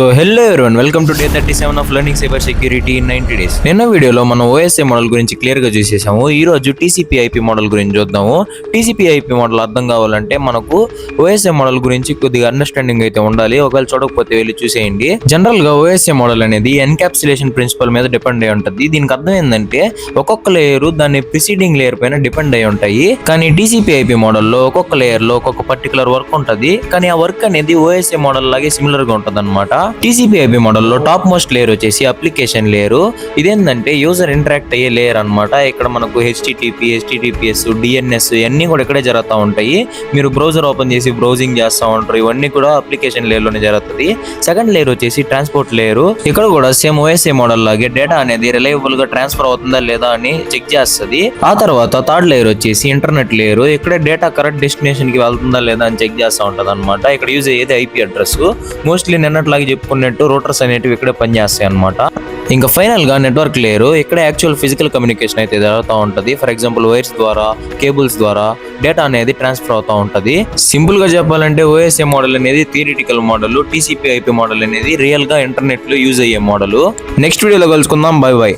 So hello everyone, welcome to day 37 of learning cyber security in 90 days. నిన్న వీడియోలో మనం OSA model గురించి clear గా చూసేసాము. ఈ రోజు టీసీపీ/ఐపీ మోడల్ గురించి చూద్దాము. టీసీపీ/ఐపీ మోడల్ అర్థం కావాలంటే మనకు ఓఎస్ఏ మోడల్ గురించి కొద్దిగా అండర్స్టాండింగ్ అయితే ఉండాలి. ఒకవేళ చూడకపోతే వెళ్ళి చూసేయండి. జనరల్ గా ఓఎస్ఏ మోడల్ అనేది ఎన్కాప్సులేషన్ ప్రిన్సిపల్ మీద డిపెండ్ అయి ఉంటుంది. దీనికి అర్థం ఏంటంటే ఒక్కొక్క లేయర్ దాని ప్రిసీడింగ్ లేయర్ పైన డిపెండ్ అయి ఉంటాయి. కానీ టీసీపీ/ఐపీ మోడల్లో ఒక్కొక్క లేయర్ లో ఒక్కొక్క పర్టికులర్ వర్క్ ఉంటది. కానీ ఆ వర్క్ అనేది ఓఎస్ఏ మోడల్ లాగే సిమిలర్ గా ఉంటది అనమాట. టీసీపీ/ఐపీ మోడల్లో టాప్ మోస్ట్ లేయర్ వచ్చేసి అప్లికేషన్ లేయర్. ఇదేంటంటే యూజర్ ఇంటరాక్ట్ అయ్యే లేయర్ అనమాట. ఇక్కడ మనకు హెచ్టిటిపి, హెచ్టిటిపిఎస్, డిఎన్ఎస్ ఇవన్నీ కూడా ఇక్కడే జరుగుతూ ఉంటాయి. మీరు బ్రౌజర్ ఓపెన్ చేసి బ్రౌజింగ్ చేస్తూ ఉంటారు. ఇవన్నీ కూడా అప్లికేషన్ లేయర్ లోనే జరుగుతుంది. సెకండ్ లేయర్ వచ్చేసి ట్రాన్స్పోర్ట్ లేయర్. ఇక్కడ కూడా సేమ్ ఓఎస్ఏ మోడల్ లాగే డేటా అనేది రిలయబుల్ గా ట్రాన్స్ఫర్ అవుతుందా లేదా అని చెక్ చేస్తుంది. ఆ తర్వాత థర్డ్ లేయర్ వచ్చేసి ఇంటర్నెట్ లేయర్. ఇక్కడ డేటా కరెక్ట్ డెస్టినేషన్ కి వెళ్తుందా లేదా అని చెక్ చేస్తూ ఉంటది అనమాట. ఇక్కడ యూజ్ అయ్యేది ఐపీ అడ్రస్. మోస్ట్లీ నిన్నట్లాగే చెప్పుకున్నట్టు రూటర్స్ అనేటివి ఇక్కడే పనిచేస్తాయి అనమాట. ఇంకా ఫైనల్ గా నెట్వర్క్ లేయర్. ఇక్కడ యాక్చువల్ ఫిజికల్ కమ్యూనికేషన్ అయితే జరుగుతూ ఉంటది. ఫర్ ఎగ్జాంపుల్ వైర్స్ ద్వారా, కేబుల్స్ ద్వారా డేటా అనేది ట్రాన్స్ఫర్ అవుతూ ఉంటది. సింపుల్ గా చెప్పాలంటే ఓఎస్ఏ మోడల్ అనేది థియరిటికల్ మోడల్, టీసీపీ/ఐపీ మోడల్ అనేది రియల్ గా ఇంటర్నెట్ లో యూజ్ అయ్యే మోడల్. నెక్స్ట్ వీడియోలో కలుసుకుందాం. By by.